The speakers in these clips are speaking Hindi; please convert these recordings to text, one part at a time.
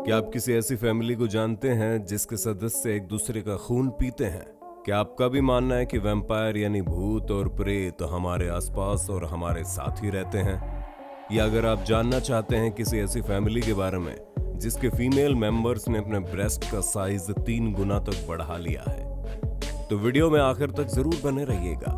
क्या आप किसी ऐसी फैमिली को जानते हैं जिसके सदस्य एक दूसरे का खून पीते हैं? क्या आपका भी मानना है कि वैम्पायर यानी भूत और प्रेत हमारे आसपास और हमारे साथ ही रहते हैं? या अगर आप जानना चाहते हैं किसी ऐसी फैमिली के बारे में जिसके फीमेल मेंबर्स ने अपने ब्रेस्ट का साइज 3 गुना तक बढ़ा लिया है, तो वीडियो में आखिर तक जरूर बने रहिएगा।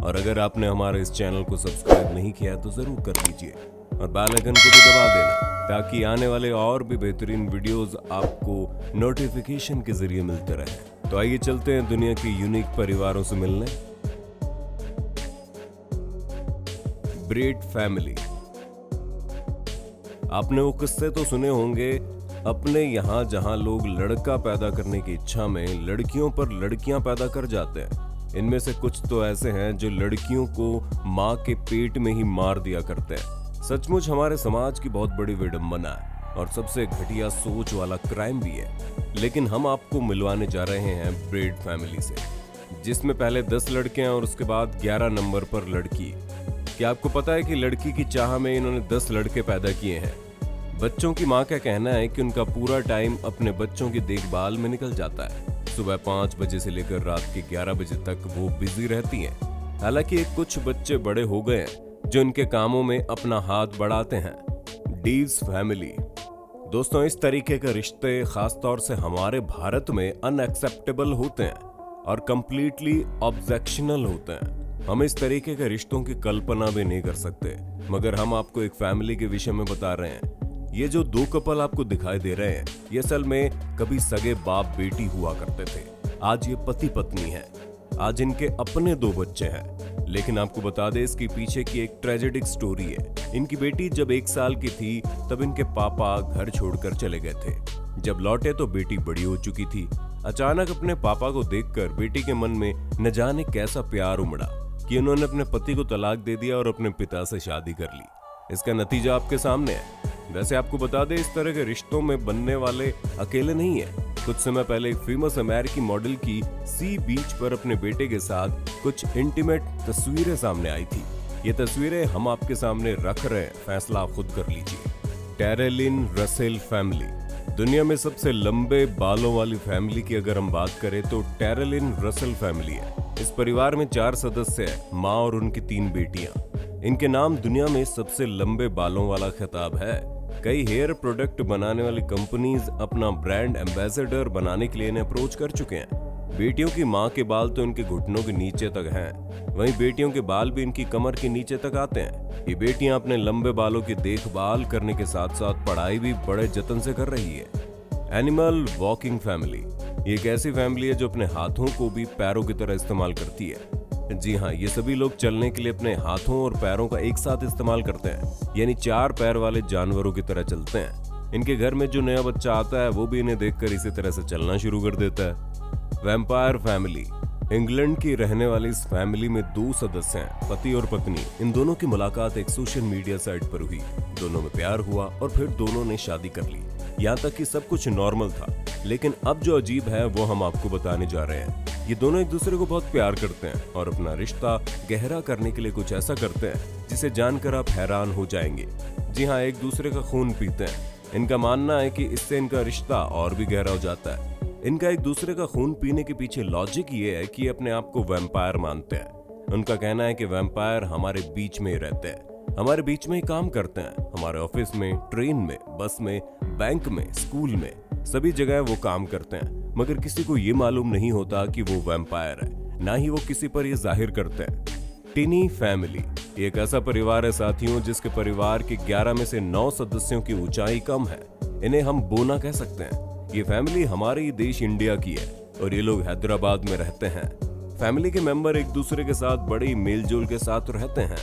और अगर आपने हमारे इस चैनल को सब्सक्राइब नहीं किया तो जरूर कर लीजिए और बेल आइकन को भी दबा देना ताकि आने वाले और भी बेहतरीन वीडियोस आपको नोटिफिकेशन के जरिए मिलते रहे। तो आइए चलते हैं दुनिया के यूनिक परिवारों से मिलने। Bread family. आपने वो किस्से तो सुने होंगे अपने यहाँ जहां लोग लड़का पैदा करने की इच्छा में लड़कियों पर लड़कियां पैदा कर जाते हैं। इनमें से कुछ तो ऐसे हैं जो लड़कियों को माँ के पेट में ही मार दिया करते हैं। सचमुच हमारे समाज की बहुत बड़ी विडंबना है और सबसे घटिया सोच वाला क्राइम भी है। लेकिन हम आपको मिलवाने जा रहे हैं ब्रेड फैमिली से, जिसमें पहले 10 लड़के हैं और उसके बाद 11 नंबर पर लड़की। क्या आपको पता है कि लड़की की चाह में इन्होंने 10 लड़के पैदा किए हैं? बच्चों की माँ का कहना है कि उनका पूरा टाइम अपने बच्चों की देखभाल में निकल जाता है। सुबह 5 बजे से लेकर रात के 11 बजे तक वो बिजी रहती हैं। हालांकि कुछ बच्चे बड़े हो गए हैं जो इनके कामों में अपना हाथ बढ़ाते हैं। Deves family. दोस्तों, इस तरीके के रिश्ते खासतौर से हमारे भारत में अनएक्सेप्टेबल होते हैं और कंप्लीटली ऑब्जेक्शनल होते हैं। हम इस तरीके के रिश्तों की कल्पना भी नहीं कर सकते, मगर हम आपको एक फैमिली के विषय में बता रहे हैं। ये जो 2 कपल आपको दिखाई दे रहे हैं, ये असल में कभी सगे बाप बेटी हुआ करते थे। आज ये पति पत्नी है। आज इनके अपने 2 बच्चे हैं। लेकिन आपको बता दें, इसके पीछे की एक ट्रेजेडिक स्टोरी है। इनकी बेटी जब 1 साल की थी तब इनके पापा घर छोड़कर चले गए थे। जब लौटे तो बेटी बड़ी हो चुकी थी। अचानक अपने पापा को देखकर बेटी के मन में न जाने कैसा प्यार उमड़ा कि उन्होंने अपने पति को तलाक दे दिया और अपने पिता से शादी कर ली। इसका नतीजा आपके सामने है। वैसे आपको बता दें, इस तरह के रिश्तों में बनने वाले अकेले नहीं है। कुछ समय पहले एक फेमस अमेरिकी मॉडल की सी बीच पर अपने बेटे के साथ कुछ इंटीमेट तस्वीरें सामने आई थी। ये तस्वीरें हम आपके सामने रख रहे हैं, फैसला आप खुद कर लीजिए। Terylene Russell family. दुनिया में सबसे लंबे बालों वाली फैमिली की अगर हम बात करें तो टेरेलिन रसेल फैमिली है। इस परिवार में 4 सदस्य हैं, माँ और उनकी 3 बेटियां। इनके नाम दुनिया में सबसे लंबे बालों वाला खिताब है। कई हेयर प्रोडक्ट बनाने वाली कंपनीज अपना ब्रांड एम्बेसडर बनाने के लिए इन्हें अप्रोच कर चुके हैं। बेटियों की मां के बाल तो इनके घुटनों के नीचे तक हैं, वहीं बेटियों के बाल भी इनकी कमर के नीचे तक आते हैं। ये बेटियां अपने लंबे बालों की देखभाल करने के साथ साथ पढ़ाई भी बड़े जतन से कर रही है। Animal walking family. ये एक ऐसी फैमिली है जो अपने हाथों को भी पैरों की तरह इस्तेमाल करती है। जी हाँ, ये सभी लोग चलने के लिए अपने हाथों और पैरों का एक साथ इस्तेमाल करते हैं, यानी 4 पैर वाले जानवरों की तरह चलते हैं। इनके घर में जो नया बच्चा आता है वो भी इन्हें देखकर इसी तरह से चलना शुरू कर देता है। Vampire family. इंग्लैंड की रहने वाली इस फैमिली में 2 सदस्य हैं, पति और पत्नी। इन दोनों की मुलाकात एक सोशल मीडिया साइट पर हुई। दोनों में प्यार हुआ और फिर दोनों ने शादी कर ली। यहाँ तक कि सब कुछ नॉर्मल था। लेकिन अब जो अजीब है वो हम आपको बताने जा रहे हैं। ये दोनों एक दूसरे को बहुत प्यार करते हैं और अपना रिश्ता गहरा करने के लिए कुछ ऐसा करते हैं जिसे जानकर आप हैरान हो जाएंगे। जी हाँ, एक दूसरे का खून पीते हैं। इनका मानना है कि इससे इनका रिश्ता और भी गहरा हो जाता है। इनका एक दूसरे का खून पीने के पीछे लॉजिक ये है कि अपने आप को वैम्पायर मानते हैं। उनका कहना है कि वैम्पायर हमारे बीच में ही रहते हैं, हमारे बीच में ही काम करते हैं। हमारे ऑफिस में, ट्रेन में, बस में, बैंक में, स्कूल में, सभी जगह वो काम करते हैं, मगर किसी को ये मालूम नहीं होता कि वो वैम्पायर है, ना ही वो किसी पर ये जाहिर करते हैं। टिनी फैमिली। ये एक ऐसा परिवार है साथियों जिसके परिवार के 11 में से 9 सदस्यों की ऊंचाई कम है। इन्हें हम बोना कह सकते हैं। ये फैमिली हमारे ही देश इंडिया की है और ये लोग हैदराबाद में रहते हैं। फैमिली के मेंबर एक दूसरे के साथ बड़ी मेलजोल के साथ रहते हैं।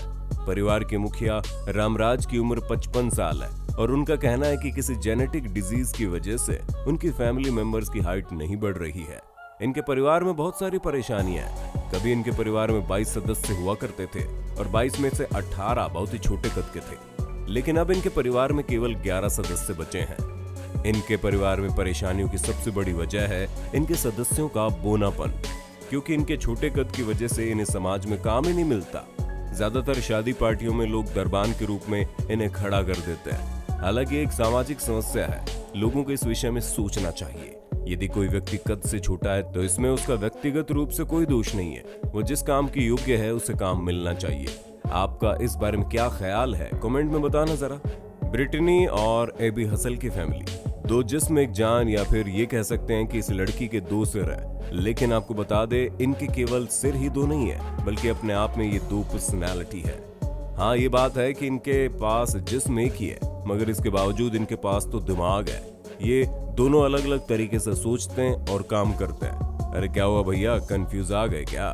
परिवार के मुखिया रामराज की उम्र 55 साल है और उनका कहना है कि किसी जेनेटिक डिजीज की वजह से उनकी फैमिली मेंबर्स की हाइट नहीं बढ़ रही है। इनके परिवार में बहुत सारी परेशानियां हैं। कभी इनके परिवार में 22 सदस्य हुआ करते थे और 22 में से 18 बहुत ही छोटे कद के थे। लेकिन अब इनके परिवार में केवल 11 सदस्य बचे हैं। इनके परिवार में परेशानियों की सबसे बड़ी वजह है इनके सदस्यों का बोनापन, क्योंकि इनके छोटे कद की वजह से इन्हें समाज में काम ही नहीं मिलता। ज्यादातर शादी पार्टियों में लोग दरबान के रूप में इन्हें खड़ा कर देते हैं। हालांकि एक सामाजिक समस्या है लोगों को इस विषय में सोचना चाहिए। यदि कोई व्यक्ति कद से छोटा है तो इसमें उसका व्यक्तिगत रूप से कोई दोष नहीं है। वो जिस काम के योग्य है उसे काम मिलना चाहिए। आपका इस बारे में क्या ख्याल है, कमेंट में बताना जरा। ब्रिटनी और एबी हसल की फैमिली, दो जिस्म एक जान, या फिर ये कह सकते हैं कि इस लड़की के दो सिर है। लेकिन आपको बता दे, इनके केवल सिर ही दो नहीं है, बल्कि अपने आप में ये दो पर्सनैलिटी है। हाँ, ये बात है कि इनके पास जिस्म एक ही है, मगर इसके बावजूद इनके पास तो दिमाग है। ये दोनों अलग अलग तरीके से सोचते हैं और काम करते हैं। अरे क्या हुआ भैया, कंफ्यूज आ गए क्या?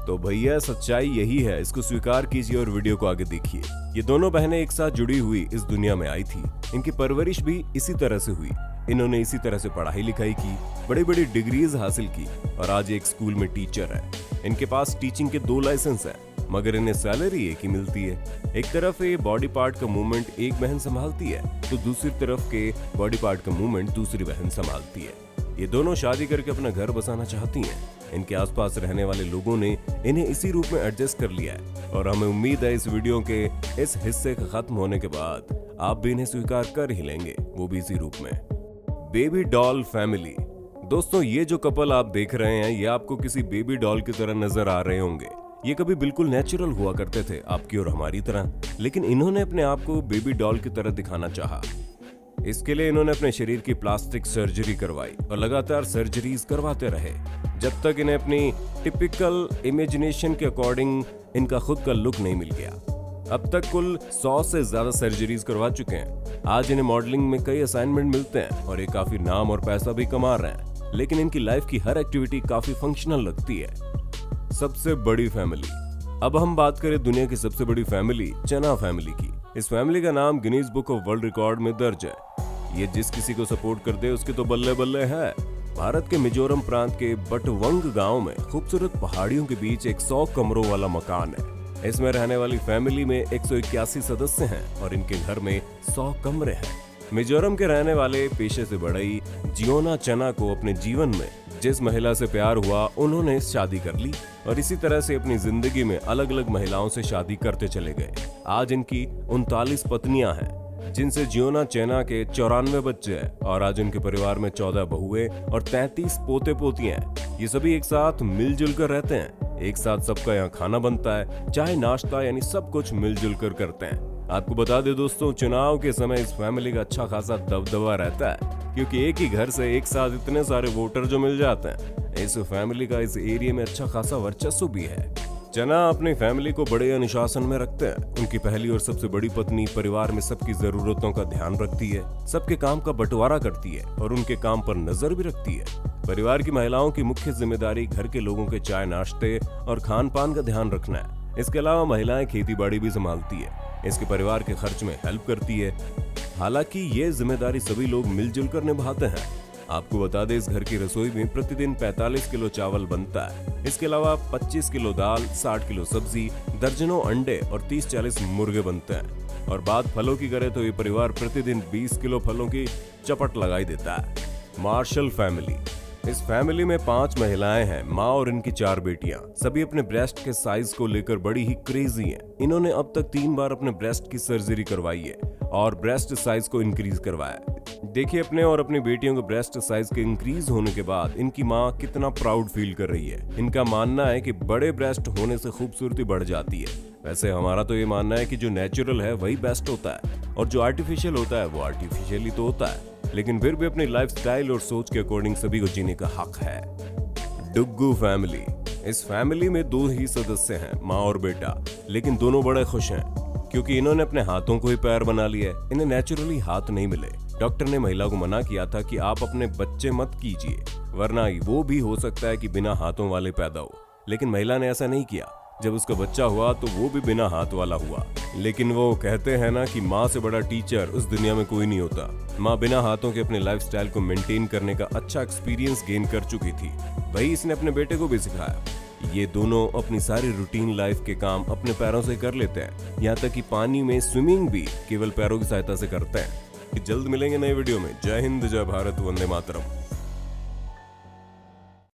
तो भैया सच्चाई यही है, इसको स्वीकार कीजिए और वीडियो को आगे देखिए। ये दोनों बहनें एक साथ जुड़ी हुई इस दुनिया में आई थी। इनकी परवरिश भी इसी तरह से हुई। इन्होंने इसी तरह से पढ़ाई लिखाई की, बड़ी बड़ी डिग्रीज हासिल की और आज एक स्कूल में टीचर है। इनके पास टीचिंग के 2 लाइसेंस हैं, मगर इन्हें सैलरी एक ही मिलती है। एक तरफ ये बॉडी पार्ट का मूवमेंट एक बहन संभालती है, तो दूसरी तरफ के बॉडी पार्ट का मूवमेंट दूसरी बहन संभालती है। ये दोनों शादी करके अपना घर बसाना चाहती हैं। इनके आसपास रहने वाले लोगों ने इन्हें इसी रूप में एडजस्ट कर लिया है और हमें उम्मीद है इस वीडियो के इस हिस्से के खत्म होने के बाद आप भी इन्हें स्वीकार कर ही लेंगे, वो भी इसी रूप में। Baby doll family. दोस्तों, ये जो कपल आप देख रहे हैं, ये आपको किसी बेबी डॉल की तरह नजर आ रहे होंगे। ये कभी बिल्कुल नेचुरल हुआ करते थे, आपकी और हमारी तरह, लेकिन इन्होंने अपने आप को बेबी डॉल की तरह दिखाना चाहा। इसके लिए इन्होंने अपने शरीर की प्लास्टिक सर्जरी करवाई और लगातार सर्जरीज करवाते रहे, जब तक इन्हें अपनी टिपिकल इमेजिनेशन के अकॉर्डिंग इनका खुद का लुक नहीं मिल गया। अब तक कुल 100 से ज्यादा सर्जरीज करवा चुके हैं। आज इन्हें मॉडलिंग में कई असाइनमेंट मिलते हैं और ये काफी नाम और पैसा भी कमा रहे हैं, लेकिन इनकी लाइफ की हर एक्टिविटी काफी फंक्शनल लगती है। सबसे बड़ी फैमिली। अब हम बात करें दुनिया की सबसे बड़ी फैमिली, चना फैमिली की। इस फैमिली का नाम Guinness book of world record में दर्ज है। ये जिस किसी को सपोर्ट कर दे उसके तो बल्ले बल्ले है। भारत के मिजोरम प्रांत के बटवंग गांव में खूबसूरत पहाड़ियों के बीच एक 100 कमरों वाला मकान है। इसमें रहने वाली फैमिली में 181 सदस्य हैं और इनके घर में 100 कमरे हैं। मिजोरम के रहने वाले पेशे से बढ़ई जियोना चना को अपने जीवन में जिस महिला से प्यार हुआ, उन्होंने शादी कर ली और इसी तरह से अपनी जिंदगी में अलग अलग महिलाओं से शादी करते चले गए। आज इनकी 39 पत्नियां हैं, जिनसे जियोना चैना के 94 बच्चे हैं और आज उनके परिवार में 14 बहुएं और 33 पोते पोतियां हैं। ये सभी एक साथ मिलजुल कर रहते हैं। एक साथ सबका यहाँ खाना बनता है, चाय नाश्ता यानी सब कुछ मिलजुल कर करते हैं। आपको बता दे दोस्तों, चुनाव के समय इस फैमिली का अच्छा खासा दबदबा रहता है, क्योंकि एक ही घर से एक साथ इतने सारे वोटर जो मिल जाते हैं। इस फैमिली का इस एरिया में अच्छा खासा वर्चस्व भी है। चना अपनी फैमिली को बड़े अनुशासन में रखते हैं। उनकी पहली और सबसे बड़ी पत्नी परिवार में सबकी जरूरतों का ध्यान रखती है, सबके काम का बंटवारा करती है और उनके काम पर नजर भी रखती है। परिवार की महिलाओं की मुख्य जिम्मेदारी घर के लोगों के चाय नाश्ते और खान पान का ध्यान रखना है। इसके अलावा महिलाएं खेती बाड़ी भी संभालती है, इसके परिवार के खर्च में हेल्प करती है। हालांकि ये जिम्मेदारी सभी लोग मिलजुल कर निभाते हैं। आपको बता दें, इस घर की रसोई में प्रतिदिन 45 किलो चावल बनता है। इसके अलावा 25 किलो दाल, 60 किलो सब्जी, दर्जनों अंडे और 30-40 मुर्गे बनते हैं। और बात फलों की करें तो ये परिवार प्रतिदिन 20 किलो फलों की चपट लगाई देता है। Martial family. इस फैमिली में 5 महिलाएं हैं, माँ और इनकी 4 बेटियां। सभी अपने ब्रेस्ट के साइज को लेकर बड़ी ही क्रेजी हैं। इन्होंने अब तक 3 बार अपने ब्रेस्ट की सर्जरी करवाई है और ब्रेस्ट साइज को इंक्रीज करवाया। देखिए, अपने और अपनी बेटियों के ब्रेस्ट साइज के इंक्रीज होने के बाद इनकी माँ कितना प्राउड फील कर रही है। इनका मानना है कि बड़े ब्रेस्ट होने से खूबसूरती बढ़ जाती है। वैसे हमारा तो ये मानना है कि जो नेचुरल है वही बेस्ट होता है और जो आर्टिफिशियल होता है वो आर्टिफिशियल ही तो होता है। लेकिन फिर भी अपनी लाइफस्टाइल और सोच के अकॉर्डिंग सभी को जीने का हक है। डुग्गू फैमिली। इस फैमिली में 2 ही सदस्य हैं, माँ और बेटा, लेकिन दोनों बड़े खुश हैं क्योंकि इन्होंने अपने हाथों को ही पैर बना लिया है। इन्हें नेचुरली हाथ नहीं मिले। डॉक्टर ने महिला को मना किया था कि आप अपने बच्चे मत कीजिए, वरना वो भी हो सकता है कि बिना हाथों वाले पैदा हो। लेकिन महिला ने ऐसा नहीं किया। जब उसका बच्चा हुआ तो वो भी बिना हाथ वाला हुआ। लेकिन वो कहते हैं ना कि माँ से बड़ा टीचर उस दुनिया में कोई नहीं होता। माँ बिना हाथों के अपने लाइफस्टाइल को मेंटेन करने का अच्छा एक्सपीरियंस गेन कर चुकी थी। वही इसने अपने बेटे को भी सिखाया। ये दोनों अपनी सारी रूटीन लाइफ के काम अपने पैरों से कर लेते हैं, यहाँ तक कि पानी में स्विमिंग भी केवल पैरों की सहायता से करते हैं। जल्द मिलेंगे नए वीडियो में। जय हिंद, जय भारत, वंदे मातरम।